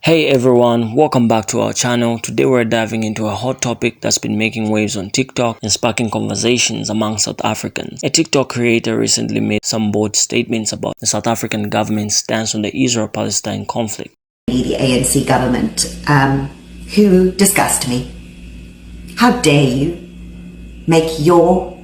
Hey everyone, welcome back to our channel. Today we're diving into a hot topic that's been making waves on TikTok and sparking conversations among South Africans. A TikTok creator recently made some bold statements about the South African government's stance on the Israel-Palestine conflict. The ANC government, who disgust me. How dare you make your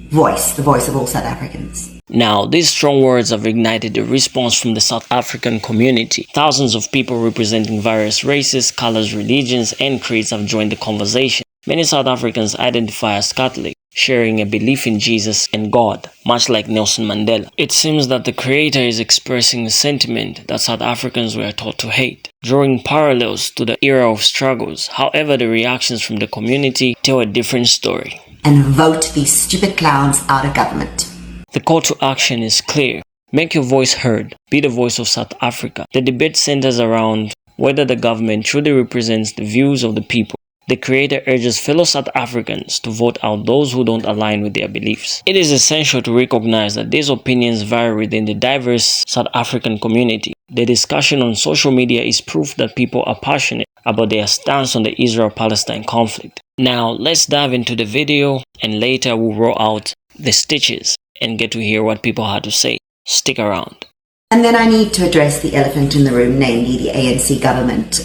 voice the voice of all South Africans? Now, these strong words have ignited a response from the South African community. Thousands of people representing various races, colors, religions, and creeds have joined the conversation. Many South Africans identify as Catholic, sharing a belief in Jesus and God, much like Nelson Mandela. It seems that the creator is expressing a sentiment that South Africans were taught to hate, drawing parallels to the era of struggles. However, the reactions from the community tell a different story. And vote these stupid clowns out of government. The call to action is clear. Make your voice heard. Be the voice of South Africa. The debate centers around whether the government truly represents the views of the people. The creator urges fellow South Africans to vote out those who don't align with their beliefs. It is essential to recognize that these opinions vary within the diverse South African community. The discussion on social media is proof that people are passionate about their stance on the Israel-Palestine conflict. Now, let's dive into the video and later we'll roll out the stitches and get to hear what people had to say. Stick around. And then I need to address the elephant in the room, namely the ANC government,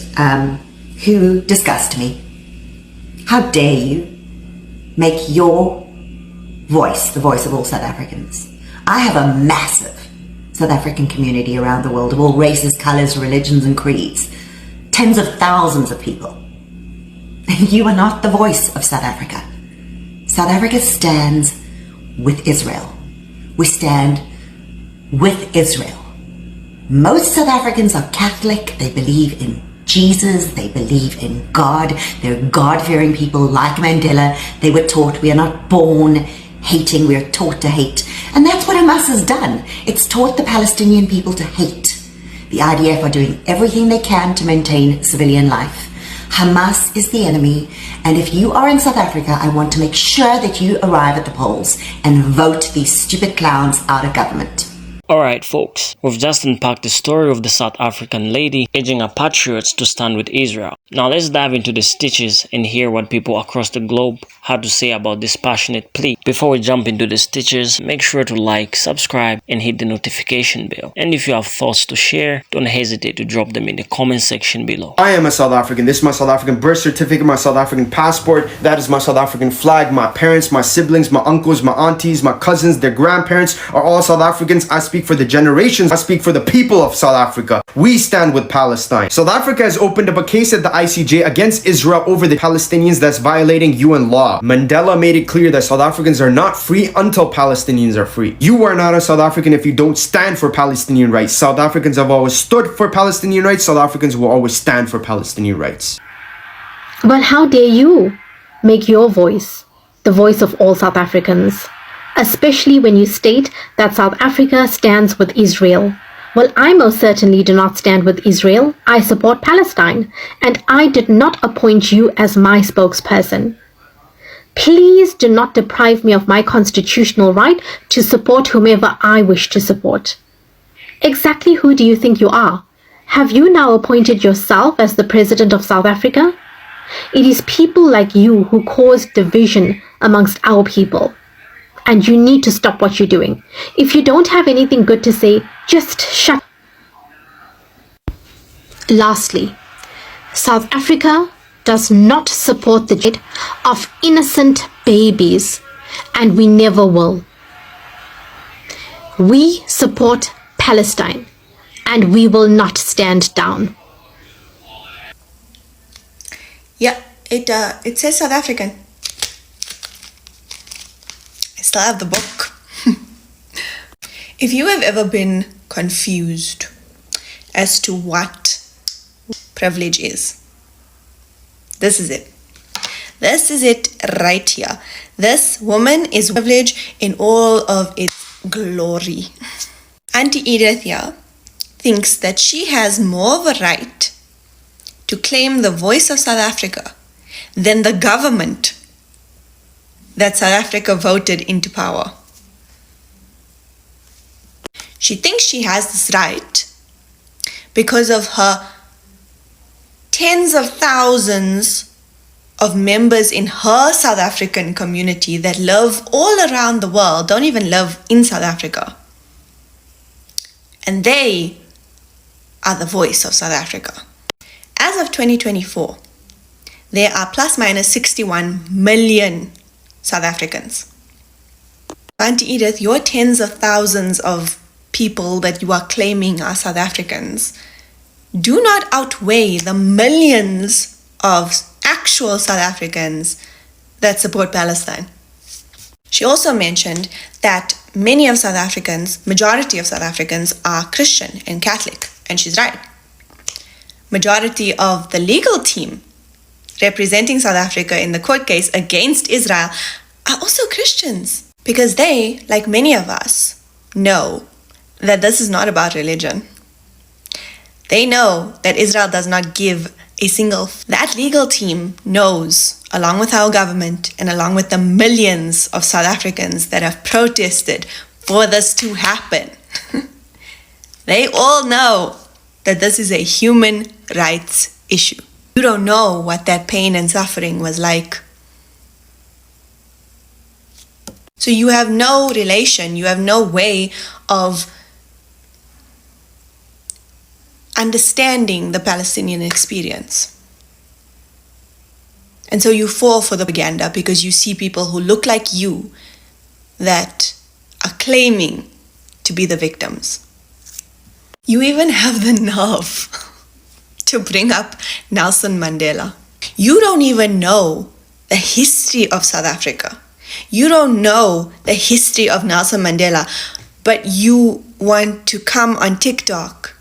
who disgust me. How dare you make your voice the voice of all South Africans? I have a massive South African community around the world of all races, colors, religions, and creeds. Tens of thousands of people. And you are not the voice of South Africa. South Africa stands with Israel. We stand with Israel. Most South Africans are Catholic. They believe in Jesus. They believe in God. They're God-fearing people like Mandela. They were taught we are not born hating. We are taught to hate. And that's what Hamas has done. It's taught the Palestinian people to hate. The IDF are doing everything they can to maintain civilian life. Hamas is the enemy, and if you are in South Africa, I want to make sure that you arrive at the polls and vote these stupid clowns out of government. Alright folks, we've just unpacked the story of the South African lady urging her patriots to stand with Israel. Now let's dive into the stitches and hear what people across the globe had to say about this passionate plea. Before we jump into the stitches, make sure to like, subscribe, and hit the notification bell. And if you have thoughts to share, don't hesitate to drop them in the comment section below. I am a South African. This is my South African birth certificate, my South African passport. That is my South African flag. My parents, my siblings, my uncles, my aunties, my cousins, their grandparents are all South Africans. I speak for the generations. I speak for the people of South Africa. We stand with Palestine. South Africa has opened up a case at the ICJ against Israel over the Palestinians that's violating UN law. Mandela made it clear that South Africans are not free until Palestinians are free. You are not a South African if you don't stand for Palestinian rights. South Africans have always stood for Palestinian rights. South Africans will always stand for Palestinian rights. But how dare you make your voice the voice of all South Africans, especially when you state that South Africa stands with Israel? Well, I most certainly do not stand with Israel. I support Palestine, and I did not appoint you as my spokesperson. Please do not deprive me of my constitutional right to support whomever I wish to support. Exactly who do you think you are? Have you now appointed yourself as the president of South Africa? It is people like you who cause division amongst our people. And you need to stop what you're doing. If you don't have anything good to say, just shut. Lastly, South Africa does not support the death of innocent babies, and we never will. We support Palestine, and we will not stand down. Yeah, it says South African. I still have the book. If you have ever been confused as to what privilege is, this is it. This is it right here. This woman is privilege in all of its glory. Auntie Edith here thinks that she has more of a right to claim the voice of South Africa than the government that South Africa voted into power. She thinks she has this right because of her tens of thousands of members in her South African community that live all around the world, don't even live in South Africa. And they are the voice of South Africa. As of 2024, there are plus minus 61 million South Africans. Auntie Edith, your tens of thousands of people that you are claiming are South Africans do not outweigh the millions of actual South Africans that support Palestine. She also mentioned that many of South Africans, majority of South Africans, are Christian and Catholic, and she's right. Majority of the legal team representing South Africa in the court case against Israel are also Christians, because they, like many of us, know that this is not about religion. They know that Israel does not give a single. That legal team knows, along with our government and along with the millions of South Africans that have protested for this to happen, they all know that this is a human rights issue. You don't know what that pain and suffering was like. So you have no relation, you have no way of understanding the Palestinian experience. And so you fall for the propaganda because you see people who look like you that are claiming to be the victims. You even have the nerve to bring up Nelson Mandela. You don't even know the history of South Africa. You don't know the history of Nelson Mandela, but you want to come on TikTok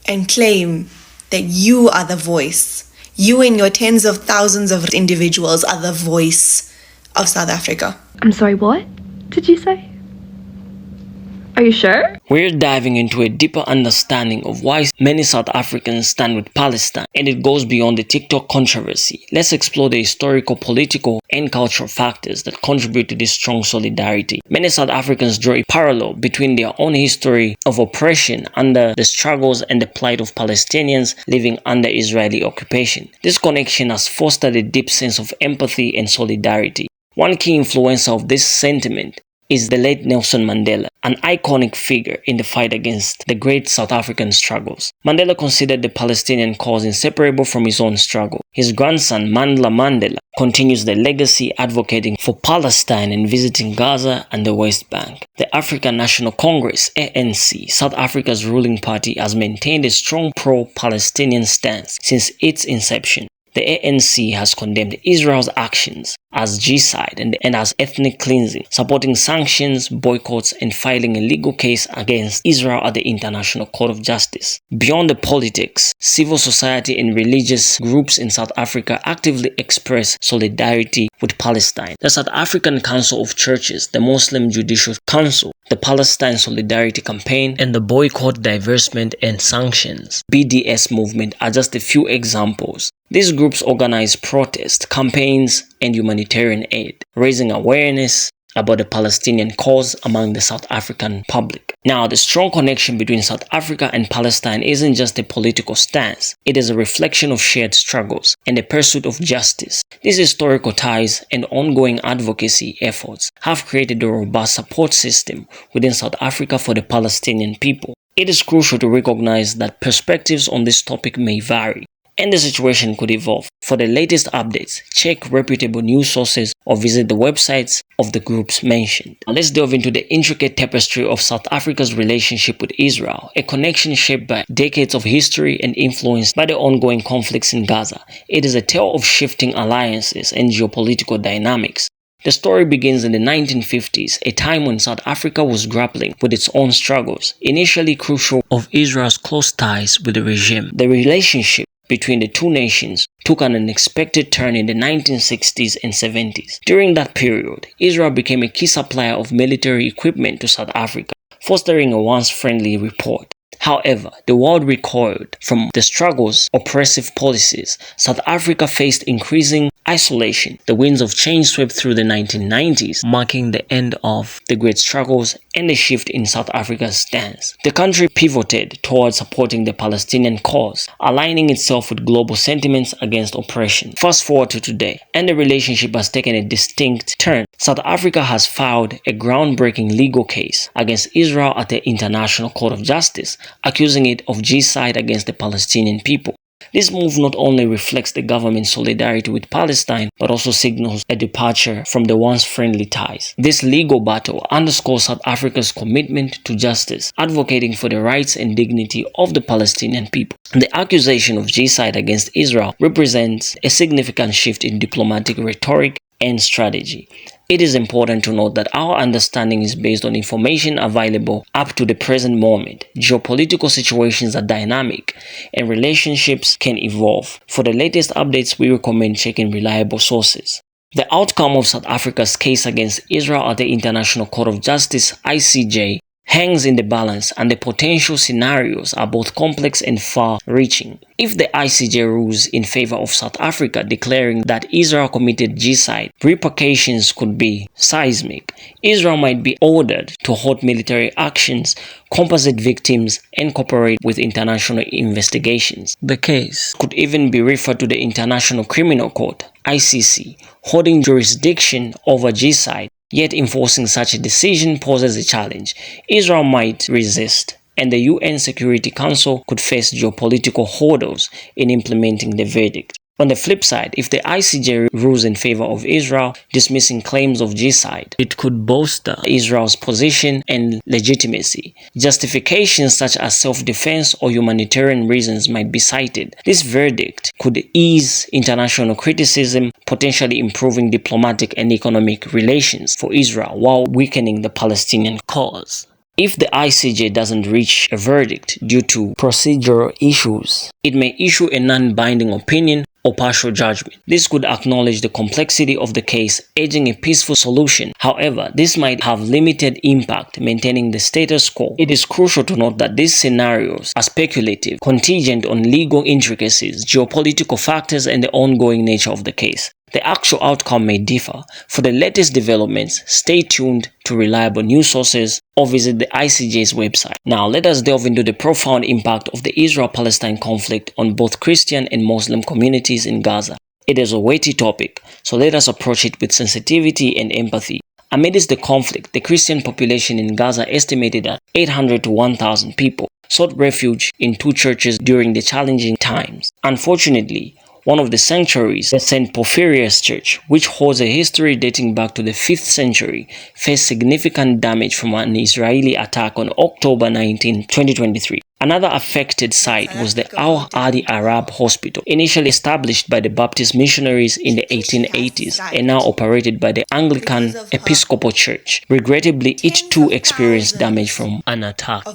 and claim that you are the voice. You and your tens of thousands of individuals are the voice of South Africa. I'm sorry, what did you say? Are you sure? We're diving into a deeper understanding of why many South Africans stand with Palestine, and it goes beyond the TikTok controversy. Let's explore the historical, political, and cultural factors that contribute to this strong solidarity. Many South Africans draw a parallel between their own history of oppression under the struggles and the plight of Palestinians living under Israeli occupation. This connection has fostered a deep sense of empathy and solidarity. One key influencer of this sentiment is the late Nelson Mandela, an iconic figure in the fight against the great South African struggles. Mandela considered the Palestinian cause inseparable from his own struggle. His grandson, Mandla Mandela, continues the legacy advocating for Palestine and visiting Gaza and the West Bank. The African National Congress, ANC, South Africa's ruling party, has maintained a strong pro-Palestinian stance since its inception. The ANC has condemned Israel's actions as genocide and as ethnic cleansing, supporting sanctions, boycotts, and filing a legal case against Israel at the International Court of Justice. Beyond the politics, civil society and religious groups in South Africa actively express solidarity with Palestine. The South African Council of Churches, the Muslim Judicial Council, the Palestine Solidarity Campaign, and the Boycott, Divestment, and Sanctions (BDS) movement are just a few examples. These groups organize protests, campaigns, and humanitarian aid, raising awareness about the Palestinian cause among the South African public. Now, the strong connection between South Africa and Palestine isn't just a political stance. It is a reflection of shared struggles and the pursuit of justice. These historical ties and ongoing advocacy efforts have created a robust support system within South Africa for the Palestinian people. It is crucial to recognize that perspectives on this topic may vary, and the situation could evolve. For the latest updates, check reputable news sources or visit the websites of the groups mentioned. Now let's delve into the intricate tapestry of South Africa's relationship with Israel, a connection shaped by decades of history and influenced by the ongoing conflicts in Gaza. It is a tale of shifting alliances and geopolitical dynamics. The story begins in the 1950s, a time when South Africa was grappling with its own struggles, initially crucial of Israel's close ties with the regime. The relationship between the two nations took an unexpected turn in the 1960s and 70s. During that period, Israel became a key supplier of military equipment to South Africa, fostering a once friendly rapport. However, the world recoiled from the struggle's oppressive policies. South Africa faced increasing isolation. The winds of change swept through the 1990s, marking the end of the great struggles and a shift in South Africa's stance. The country pivoted towards supporting the Palestinian cause, aligning itself with global sentiments against oppression. Fast forward to today, and the relationship has taken a distinct turn. South Africa has filed a groundbreaking legal case against Israel at the International Court of Justice, accusing it of genocide against the Palestinian people. This move not only reflects the government's solidarity with Palestine, but also signals a departure from the once friendly ties. This legal battle underscores South Africa's commitment to justice, advocating for the rights and dignity of the Palestinian people. The accusation of genocide against Israel represents a significant shift in diplomatic rhetoric and strategy. It is important to note that our understanding is based on information available up to the present moment. Geopolitical situations are dynamic and relationships can evolve. For the latest updates, we recommend checking reliable sources. The outcome of South Africa's case against Israel at the International Court of Justice (ICJ) hangs in the balance, and the potential scenarios are both complex and far-reaching. If the ICJ rules in favor of South Africa, declaring that Israel committed genocide, repercussions could be seismic. Israel might be ordered to halt military actions, compensate victims, and cooperate with international investigations. The case could even be referred to the International Criminal Court (ICC), holding jurisdiction over genocide. Yet enforcing such a decision poses a challenge. Israel might resist, and the UN Security Council could face geopolitical hurdles in implementing the verdict. On the flip side, if the ICJ rules in favor of Israel, dismissing claims of genocide, it could bolster Israel's position and legitimacy. Justifications such as self-defense or humanitarian reasons might be cited. This verdict could ease international criticism, potentially improving diplomatic and economic relations for Israel while weakening the Palestinian cause. If the ICJ doesn't reach a verdict due to procedural issues, it may issue a non-binding opinion or partial judgment. This could acknowledge the complexity of the case, urging a peaceful solution. However, this might have limited impact, maintaining the status quo. It is crucial to note that these scenarios are speculative, contingent on legal intricacies, geopolitical factors, and the ongoing nature of the case. The actual outcome may differ. For the latest developments, stay tuned to reliable news sources or visit the ICJ's website. Now, let us delve into the profound impact of the Israel-Palestine conflict on both Christian and Muslim communities in Gaza. It is a weighty topic, so let us approach it with sensitivity and empathy. Amidst the conflict, the Christian population in Gaza, estimated at 800 to 1,000 people, sought refuge in 2 churches during the challenging times. Unfortunately, one of the sanctuaries, the St. Porphyrius Church, which holds a history dating back to the 5th century, faced significant damage from an Israeli attack on October 19, 2023. Another affected site was the H.A.R.D Arab Hospital, initially established by the Baptist missionaries in the 1880s and now operated by the Anglican Episcopal Church. Regrettably, it too experienced damage from an attack.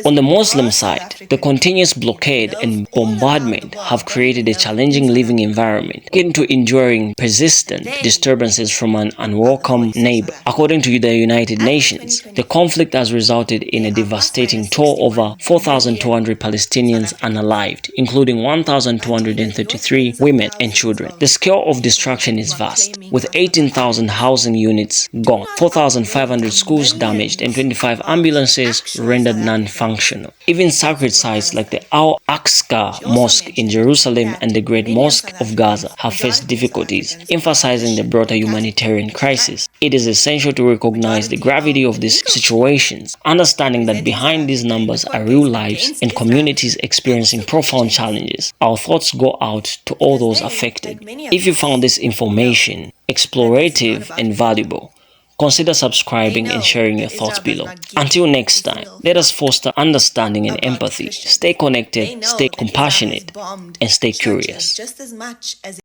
On the Muslim side, the continuous blockade and bombardment have created a challenging living environment, akin to enduring persistent disturbances from an unwelcome neighbor. According to the United Nations, the conflict has resulted in a devastating toll over 4,200 Palestinians unalived, including 1,233 women and children. The scale of destruction is vast, with 18,000 housing units gone, 4,500 schools damaged, and 25 ambulances rendered non-functional. Even sacred sites like the Al-Aqsa Mosque in Jerusalem and the Great Mosque of Gaza have faced difficulties, emphasizing the broader humanitarian crisis. It is essential to recognize the gravity of these situations, understanding that behind these numbers are real lives and communities experiencing profound challenges. Our thoughts go out to all those affected. If you found this information explorative and valuable, consider subscribing and sharing your thoughts below. Until next time, let us foster understanding and empathy. Stay connected, stay compassionate, and stay curious.